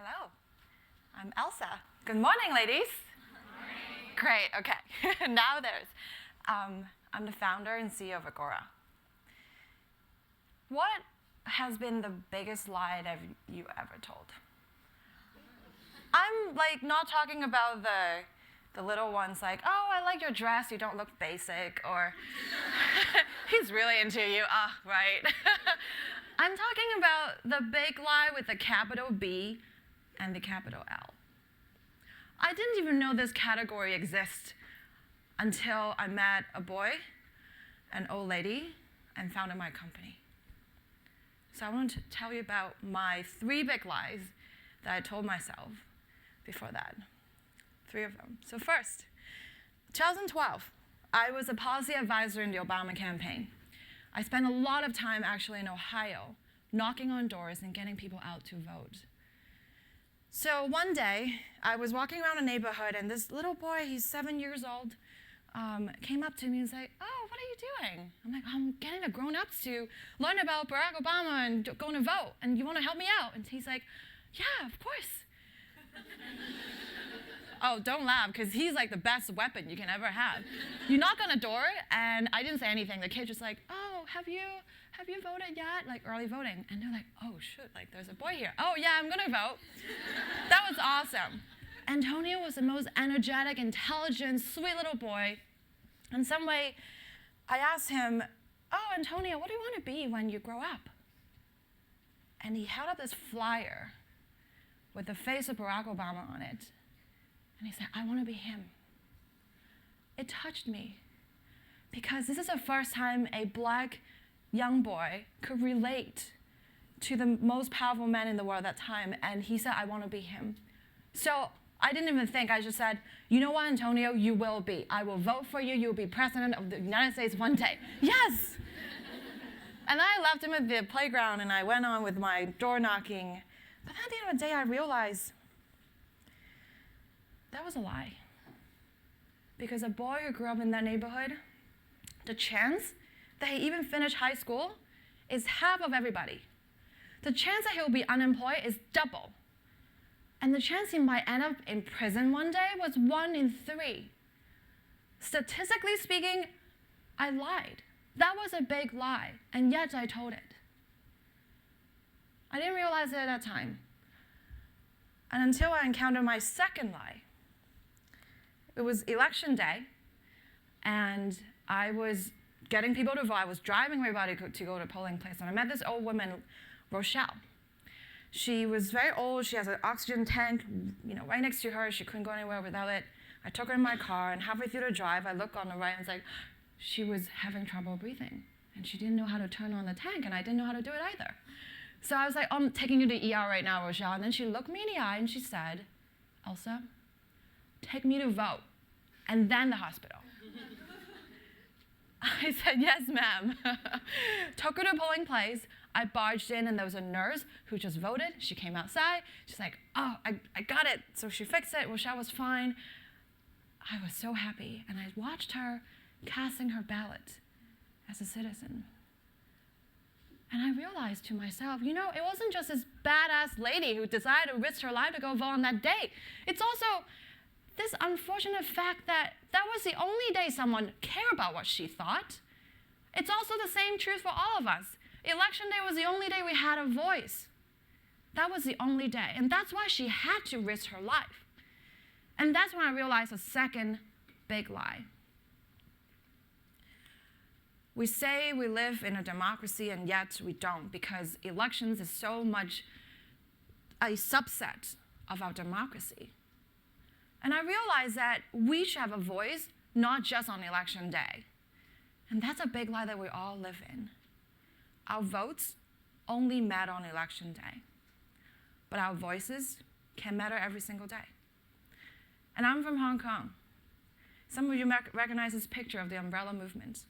Hello, I'm Elsa. Good morning, ladies. Good morning. Great, okay. Now I'm the founder and CEO of Agora. What has been the biggest lie that you ever told? I'm not talking about the little ones like, oh, I like your dress, you don't look basic, or he's really into you, right. I'm talking about the big lie with the capital B and the capital L. I didn't even know this category exists until I met a boy, an old lady, and founded my company. So I want to tell you about my 3 big lies that I told myself before that. 3 of them. So first, 2012, I was a policy advisor in the Obama campaign. I spent a lot of time actually in Ohio, knocking on doors and getting people out to vote. So one day, I was walking around a neighborhood, and this little boy, he's 7 years old, came up to me and said, oh, what are you doing? I'm like, I'm getting the grown-ups to learn about Barack Obama and going to vote, and you want to help me out? And he's like, yeah, of course. Oh, don't laugh, because he's like the best weapon you can ever have. You knock on a door, and I didn't say anything. The kid just like, oh, have you voted yet? Like early voting. And they're like, oh, shoot, there's a boy here. Oh, yeah, I'm going to vote. That was awesome. Antonio was the most energetic, intelligent, sweet little boy. In some way, I asked him, oh, Antonio, what do you want to be when you grow up? And he held up this flyer with the face of Barack Obama on it. And he said, I want to be him. It touched me because this is the first time a black young boy could relate to the most powerful man in the world at that time. And he said, I want to be him. So I didn't even think. I just said, you know what, Antonio, you will be. I will vote for you. You'll be president of the United States one day. Yes. And I left him at the playground, and I went on with my door knocking. But at the end of the day, I realized that was a lie. Because a boy who grew up in that neighborhood, the chance that he even finished high school is half of everybody. The chance that he'll be unemployed is double. And the chance he might end up in prison one day was 1 in 3. Statistically speaking, I lied. That was a big lie, and yet I told it. I didn't realize it at that time. And until I encountered my second lie. It was election day, and I was getting people to vote. I was driving everybody to go to a polling place, and I met this old woman, Rochelle. She was very old. She has an oxygen tank, right next to her. She couldn't go anywhere without it. I took her in my car, and halfway through the drive, I looked on the right, and it's like she was having trouble breathing, and she didn't know how to turn on the tank, and I didn't know how to do it either. So I was like, I'm taking you to the ER right now, Rochelle. And then she looked me in the eye, and she said, Elsa, take me to vote, and then the hospital. I said, yes, ma'am. Took her to a polling place. I barged in, and there was a nurse who just voted. She came outside. She's like, oh, I got it. So she fixed it. Rochelle was fine. I was so happy, and I watched her casting her ballot as a citizen. And I realized to myself, it wasn't just this badass lady who decided to risk her life to go vote on that day. It's also this unfortunate fact that that was the only day someone cared about what she thought. It's also the same truth for all of us. Election day was the only day we had a voice. That was the only day. And that's why she had to risk her life. And that's when I realized the second big lie. We say we live in a democracy, and yet we don't, because elections is so much a subset of our democracy. And I realized that we should have a voice, not just on election day. And that's a big lie that we all live in. Our votes only matter on election day. But our voices can matter every single day. And I'm from Hong Kong. Some of you recognize this picture of the umbrella movement.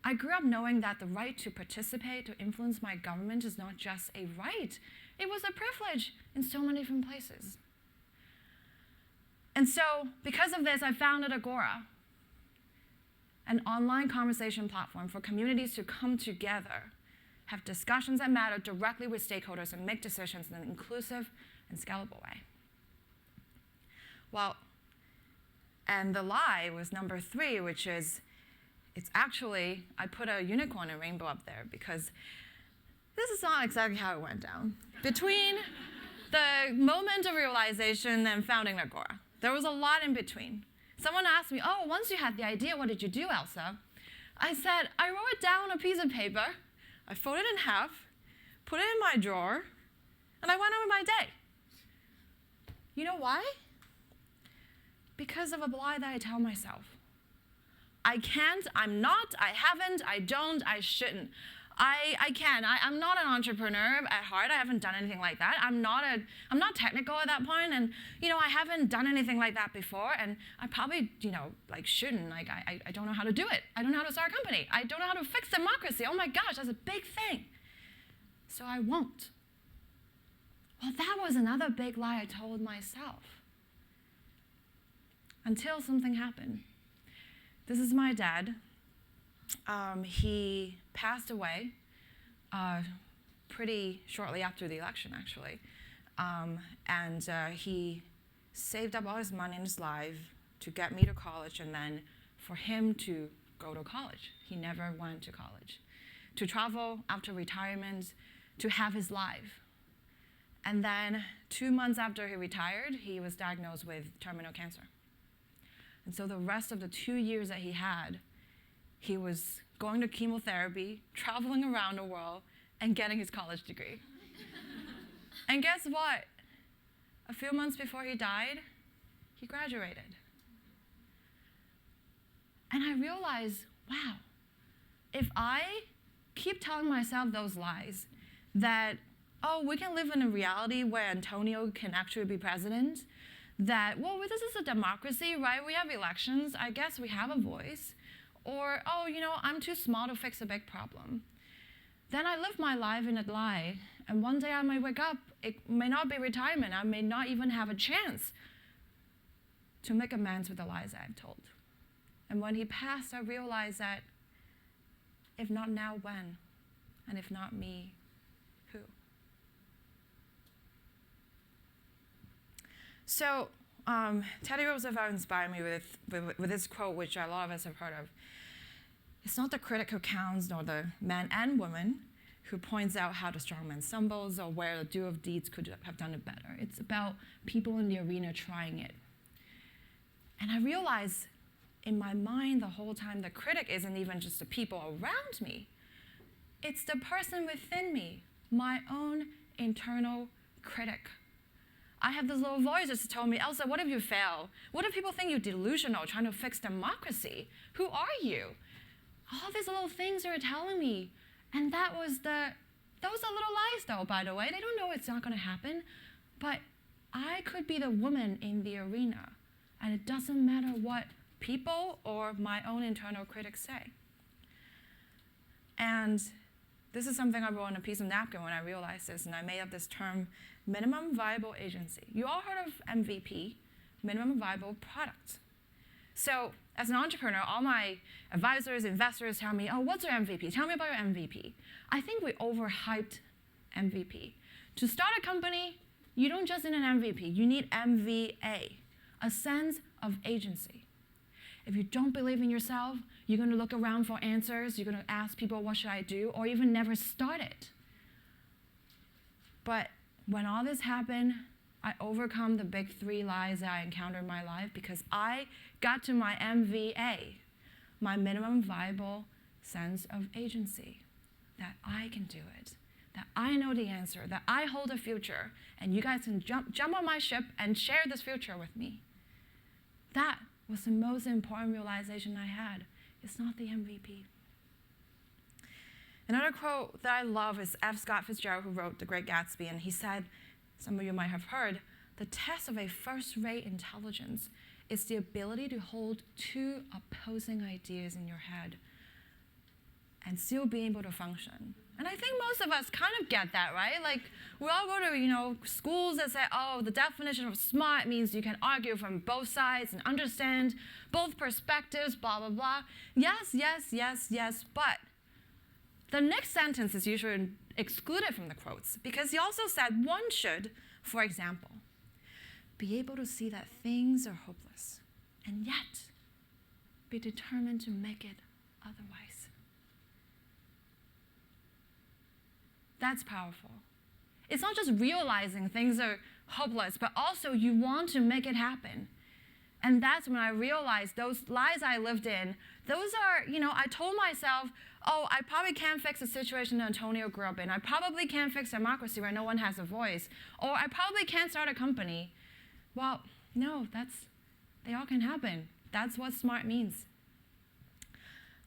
I grew up knowing that the right to participate, to influence my government is not just a right. It was a privilege in so many different places. And so, because of this, I founded Agora, an online conversation platform for communities to come together have discussions that matter directly with stakeholders, and make decisions in an inclusive and scalable way. Well, and the lie was number 3, which is, it's actually, I put a unicorn and rainbow up there because this is not exactly how it went down. Between the moment of realization and founding Agora, there was a lot in between. Someone asked me, oh, once you had the idea, what did you do, Elsa? I said, I wrote it down on a piece of paper, I folded it in half, put it in my drawer, and I went on with my day. You know why? Because of a lie that I tell myself. I can't, I'm not, I haven't, I don't, I shouldn't. I can. I'm not an entrepreneur at heart. I haven't done anything like that. I'm not technical at that point, and I haven't done anything like that before, and I probably shouldn't. I don't know how to do it. I don't know how to start a company. I don't know how to fix democracy. Oh my gosh, that's a big thing. So I won't. Well, that was another big lie I told myself. Until something happened. This is my dad. He passed away pretty shortly after the election, actually. And he saved up all his money in his life to get me to college, and then for him to go to college. He never went to college. To travel after retirement, to have his life. And then 2 months after he retired, he was diagnosed with terminal cancer. And so the rest of the 2 years that he had, he was going to chemotherapy, traveling around the world, and getting his college degree. And guess what? A few months before he died, he graduated. And I realized, wow, if I keep telling myself those lies, that, oh, we can live in a reality where Antonio can actually be president, that, well, this is a democracy, right? We have elections. I guess we have a voice. Or, oh, I'm too small to fix a big problem. Then I live my life in a lie, and one day I may wake up. It may not be retirement. I may not even have a chance to make amends with the lies I've told. And when he passed, I realized that if not now, when? And if not me, who? So Teddy Roosevelt inspired me with this quote, which a lot of us have heard of. It's not the critic who counts, nor the man and woman who points out how the strong man stumbles or where the doer of deeds could have done it better. It's about people in the arena trying it. And I realized in my mind the whole time, the critic isn't even just the people around me. It's the person within me, my own internal critic. I have this little voice that's told me, Elsa, what if you fail? What if people think you're delusional trying to fix democracy? Who are you? All these little things are telling me. And those are little lies though, by the way. They don't know it's not going to happen. But I could be the woman in the arena. And it doesn't matter what people or my own internal critics say. And this is something I wrote on a piece of napkin when I realized this, and I made up this term, minimum viable agency. You all heard of MVP, minimum viable product. So as an entrepreneur, all my advisors, investors tell me, oh, what's your MVP? Tell me about your MVP. I think we overhyped MVP. To start a company, you don't just need an MVP, you need MVA, a sense of agency. If you don't believe in yourself, you're going to look around for answers, you're going to ask people, what should I do, or even never start it. But when all this happened, I overcome the big 3 lies that I encountered in my life because I got to my MVA, my minimum viable sense of agency, that I can do it, that I know the answer, that I hold a future, and you guys can jump on my ship and share this future with me. That was the most important realization I had. It's not the MVP. Another quote that I love is F. Scott Fitzgerald, who wrote The Great Gatsby, and he said, some of you might have heard, the test of a first-rate intelligence is the ability to hold 2 opposing ideas in your head and still be able to function. And I think most of us kind of get that, right? Like, we all go to, schools that say, oh, the definition of smart means you can argue from both sides and understand both perspectives, blah, blah, blah. Yes, yes, yes, yes, but The next sentence is usually excluded from the quotes because he also said one should, for example, be able to see that things are hopeless and yet be determined to make it otherwise. That's powerful. It's not just realizing things are hopeless, but also you want to make it happen. And that's when I realized those lies I lived in, those are, I told myself, oh, I probably can't fix the situation that Antonio grew up in. I probably can't fix democracy where no one has a voice. Or I probably can't start a company. Well, no, they all can happen. That's what smart means.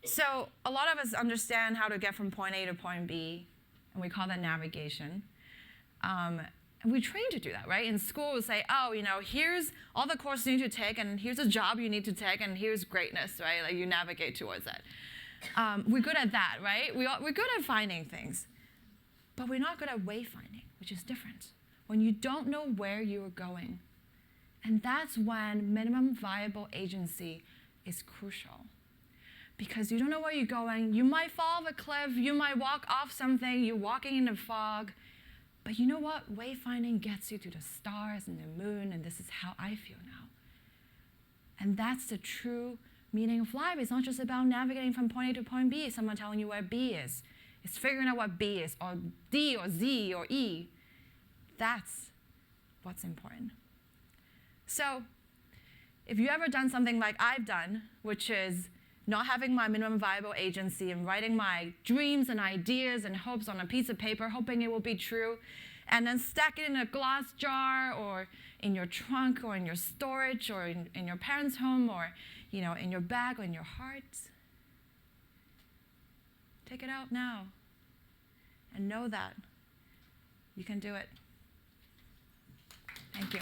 So a lot of us understand how to get from point A to point B, and we call that navigation. And we train to do that, right? In school, we say, oh, here's all the courses you need to take, and here's a job you need to take, and here's greatness, right? Like you navigate towards that. We're good at that, right? We're good at finding things, but we're not good at wayfinding, which is different. When you don't know where you're going, and that's when minimum viable agency is crucial. Because you don't know where you're going. You might fall off a cliff. You might walk off something. You're walking in the fog. But you know what? Wayfinding gets you to the stars and the moon, and this is how I feel now. And that's the true meaning of life. It's not just about navigating from point A to point B, someone telling you where B is. It's figuring out what B is, or D, or Z, or E. That's what's important. So if you've ever done something like I've done, which is not having my minimum viable agency and writing my dreams and ideas and hopes on a piece of paper, hoping it will be true, and then stack it in a glass jar or in your trunk or in your storage or in your parents' home or in your bag or in your heart. Take it out now and know that you can do it. Thank you.